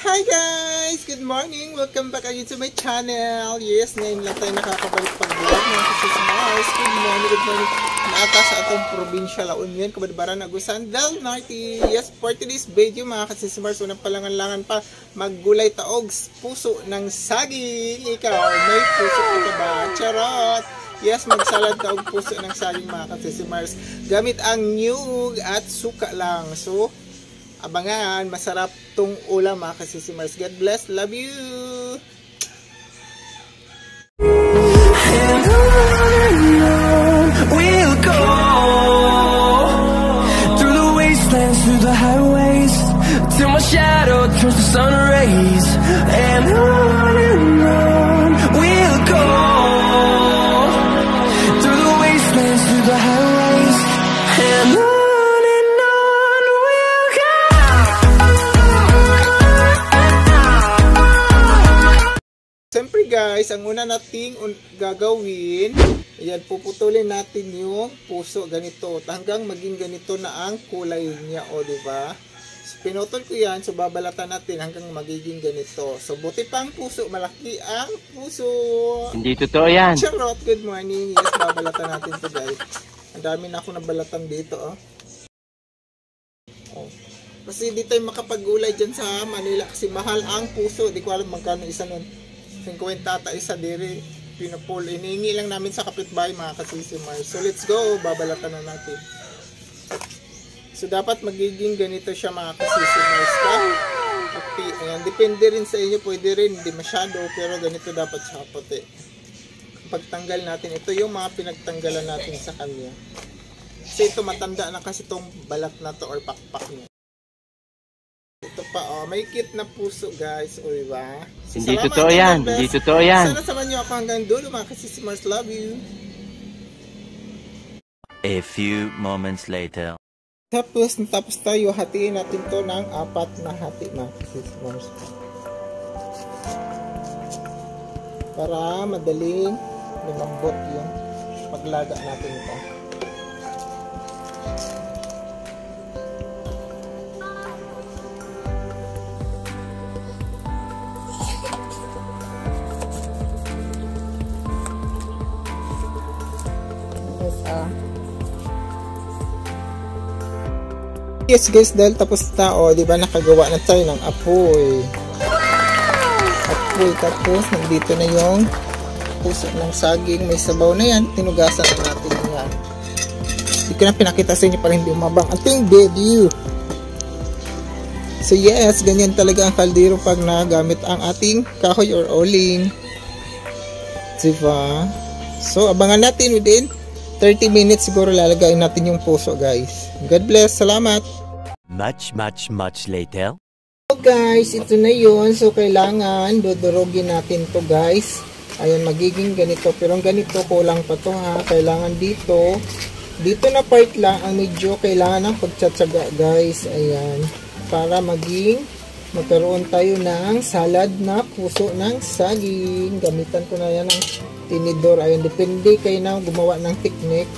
Hi guys! Good morning! Welcome back again to my channel. Yes, ngayon lang tayo nakakabalik pag-vlog ng Mars. Good morning! Naata sa atong probinsya La Union, Kabadbaran, Agusan del Norte. Yes, for today's video mga Mars, unang palangan-langan pa, maggulay taog, puso ng saging. Ikaw, may puso ka ba? Charot! Yes, magsalad taog puso ng saging mga Mars. Gamit ang niyog at suka lang. So, abangan, masarap tong ulam mga Mars. God bless, love you! And on we'll go, through the wastelands, through the highways, till my shadow turns to sun rays. And on we'll go, through the wastelands, through the highways, and on. Siyempre guys, ang una nating gagawin, ayan, puputulin natin yung puso ganito hanggang maging ganito na ang kulay niya, o diba? So, pinutol ko yan, so babalatan natin hanggang magiging ganito. So buti pa ang puso, malaki ang puso. Hindi totoo yan. Charot, good morning. Yes, babalatan natin to guys. Ang dami na ako nabalatan dito, oh. Kasi di tayo makapag-gulay dyan sa Manila kasi mahal ang puso. Di ko alam magkano isa nun. 50 ata isa diri, pinupol. Inihingi lang namin sa kapitbahay mga Mars. So let's go, babalatan na natin. So dapat magiging ganito siya mga Mars. Okay, ayan, depende rin sa inyo, pwede rin, hindi masyado, pero ganito dapat siya puti. Pagtanggal natin, ito yung mga pinagtanggalan natin sa kanya. Kasi ito matanda na kasi itong balat na to or pakpak niya. Ito pa, oh, may cute na puso guys, o diba? So, hindi totoo yan, hindi totoo yan. Sana samahan nyo ako hanggang dulo mga Mars, love you. A few moments later. Tapos tayo, hatiin natin to ng 4 na hati mga Mars. Para madaling lumambot yung paglaga natin ito. Yes guys, dahil tapos na, di ba nakagawa na tayo ng apoy. Apoy, tapos nandito na yung puso ng saging, may sabaw na yan, tinugasan na natin yan. Hindi ko na pinakita sa inyo para hindi umabang ating video. So yes, ganyan talaga ang kaldero pag nagamit ang ating kahoy or uling. Diba? So abangan natin within 30 minutes siguro lalagayin natin yung puso guys. God bless, salamat! Much later. So guys, ito na yun. So kailangan dudurugin natin to guys. Ayan, magiging ganito. Pero ganito, kulang pa to ha. Kailangan dito na part lang ang medyo kailangan ng pagtsatsaga guys. Ayan, para magkaroon tayo ng salad na puso ng saging. Gamitan ko na yan ng tinidor. Ayan, depende kayo na gumawa ng technique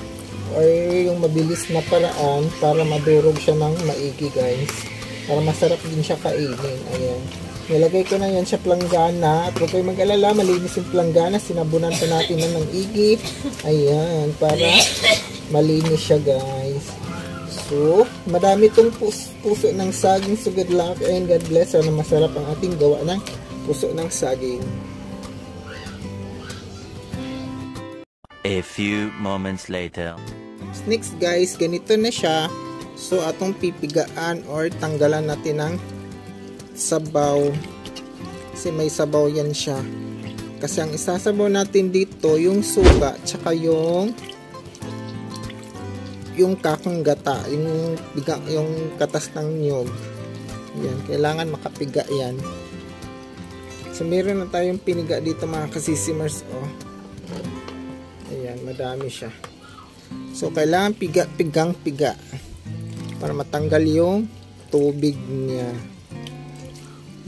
or yung mabilis na paraan para madurog siya ng maigi guys. Para masarap din siya kainin. Ayan. Nilagay ko na yan sa planggana. At huwag kayo mag-alala, malinis yung planggana. Sinabunan pa natin na ng igi. Ayan. Para malinis siya guys. So, madami itong puso ng saging. So, good luck and God bless. Sana masarap ang ating gawa ng puso ng saging. A few moments later. Next guys, ganito na siya. So atong pipigaan or tanggalan natin ng sabaw. Kasi may sabaw yan siya. Kasi ang isasabaw natin dito, yung suka, tsaka yung kakang gata, yung katas ng niyog. Yan, kailangan makapiga yan. So meron na tayong piniga dito mga Mars, oh. Ayan, madami siya. So, kailangan pigang-piga para matanggal yung tubig niya.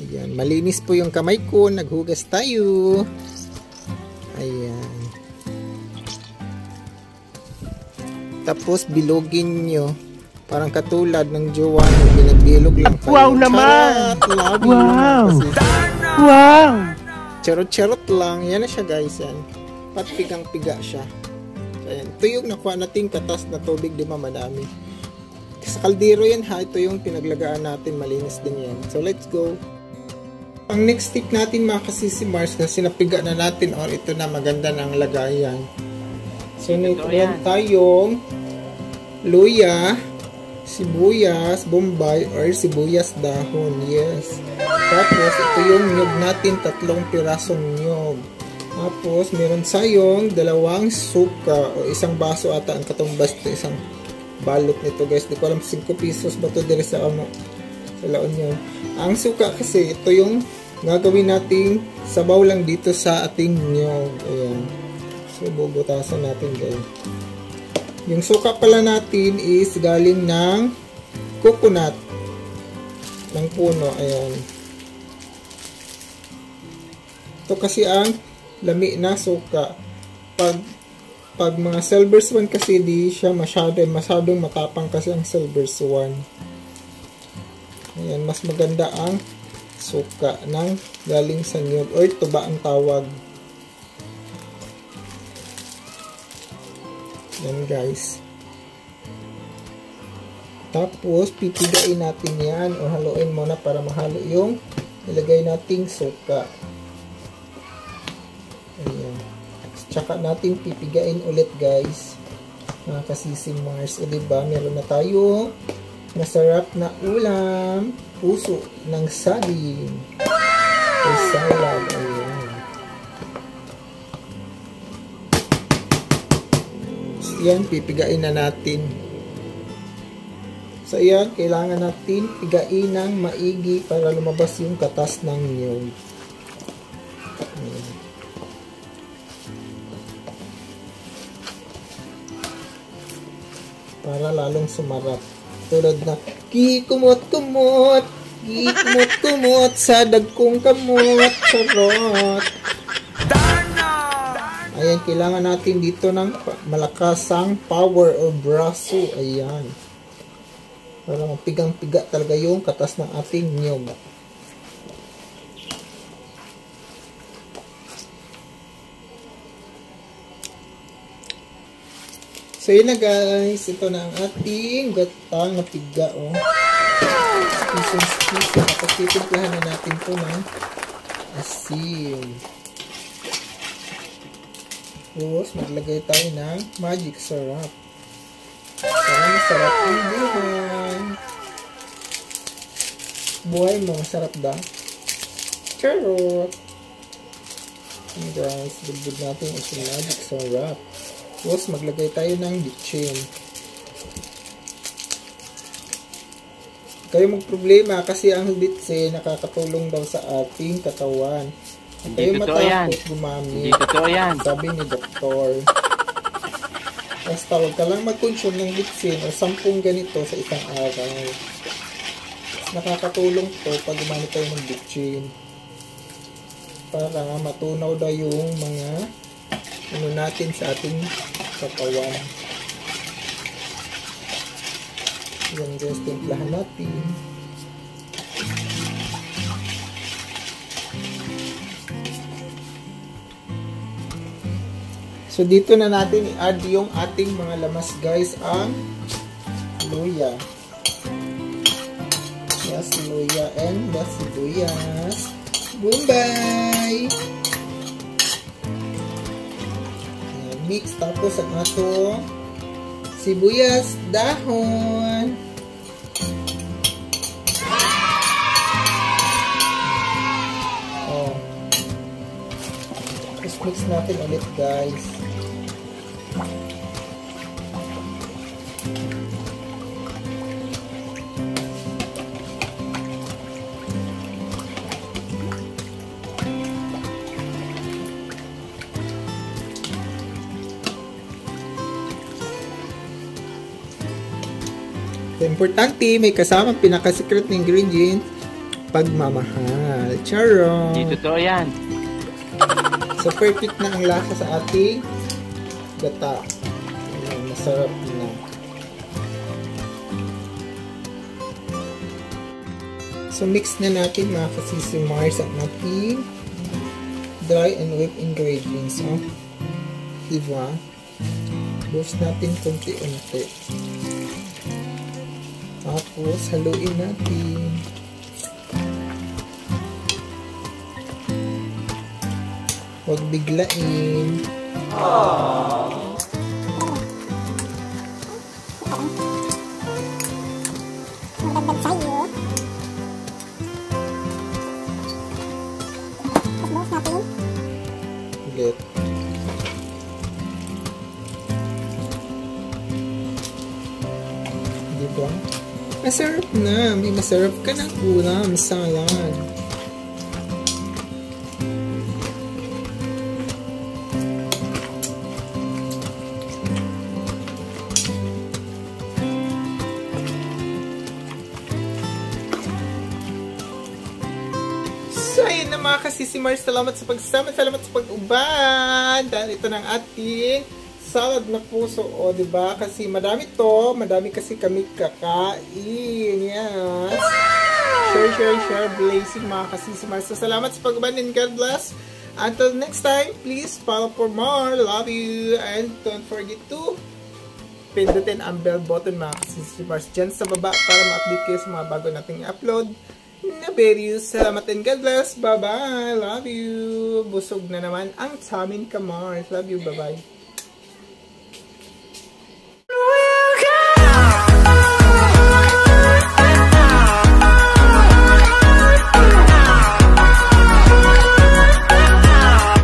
Ayan, malinis po yung kamay ko. Naghugas tayo. Ayan. Tapos, bilogin nyo. Parang katulad ng jowa na Bilog lang tayo. Wow naman! Charot! Lagi Wow! naman kasi. Wow! Charot-charot lang. Yan na siya guys. Yan. Pigang-piga siya. So, ayan. Ito yung nakuha nating katas na tubig, di ba madami. Sa kaldero yan ha. Ito yung pinaglagaan natin. Malinis din yan. So let's go. Ang next tip natin mga kasisimars, kasi napiga na natin or ito na maganda ng lagayan. So meron tayong luya, sibuyas, bombay or sibuyas dahon. Yes. Tapos ito yung nyog natin, 3 pirasong nyog. Tapos meron sayong 2 suka o 1 baso ata ang katumbas to, isang balot nito guys. Di ko alam 5 pesos ba to dire sa ano, sa laon yun. Ang suka kasi ito yung gagawin nating sabaw lang dito sa ating nyog. Ayan. So bubutasan natin guys. Yung suka pala natin is galing ng coconut ng puno. Ayan. Ito kasi ang lami na suka. Pag mga Silver Swan kasi di siya masyadong matapang kasi ang Silver Swan. Ayan, mas maganda ang suka ng galing sa nyog or tuba ang tawag. Yan guys. Tapos pipigain natin yan o haluin muna para mahalo yung ilagay nating suka. Ayan. Tsaka natin pipigain ulit guys. Mga kasising Mars. O diba, meron na tayo masarap na ulam, puso ng saging o salad. Ayan. So, yan, pipigain na natin. So, yan, kailangan natin pigain ng maigi para lumabas yung katas ng nyog. Ayan. Para lalong sumarap. Tulad na kikumot-kumot, kikumot-kumot sa dagkong kamot, charot. Ayan, kailangan natin dito ng malakasang power o braso. Ayan. Para mapigang-piga talaga yung katas ng ating nyog. So yun na guys, ito na ang ating gatang na piga. Oh. Squeeze. Tapos titimplahan na natin ito ng asin. Tapos maglagay tayo ng magic syrup. Para masarap ang buhay. Buhay mo, masarap ba? Charot! And guys, bulbud natin yung magic syrup. Tapos maglagay tayo ng bitchin. Kayo magproblema kasi ang bitchin nakakatulong daw sa ating katawan. Kayo matakot gumamit. Hindi totoo yan. Sabi ni doktor. Basta huwag ka lang mag-consume ng bitchin o 10 ganito sa isang araw. Nakakatulong to pag gumamit tayo ng bitchin. Para matunaw daw yung mga ano natin sa ating katawan. Yan guys, timplahan natin. So dito na natin i-add yung ating mga lamas guys, ang luya. Yes, luya and the sibuyas. Bombay! Mix tapos ang ato sibuyas dahon. Oh. Tapos mix natin ulit guys. Importante, may kasamang pinaka-secret na ingredient, pagmamahal. Charot! Hindi totoo yan. So, perfect na ang lasa sa ating gata. Ayan, masarap na. So, mix na natin mga kasisimars ang ating dry and whipped ingredients. So, diba? Buhos natin kunti-unti. Tapos, haluin natin. Huwag biglain. Ulit. Diba? Masarap na. May masarap ka ng ulam, salad. So, ayun na mga kasisimars. Salamat sa pagsama. Salamat sa pag-uban. Dahil ito ng ating salad na puso. O, diba? Kasi madami to. Madami kasi kami kakain. Yes. Share, blazing mga kasisimars. So, salamat sa pag-uban and God bless. Until next time, please follow for more. Love you. And don't forget to pindutin ang bell button mga kasisimars dyan sa baba para ma-update kayo sa mga bago nating upload na videos. Salamat and God bless. Bye-bye. Love you. Busog na naman ang Tamin Kamars. Love you. Bye-bye.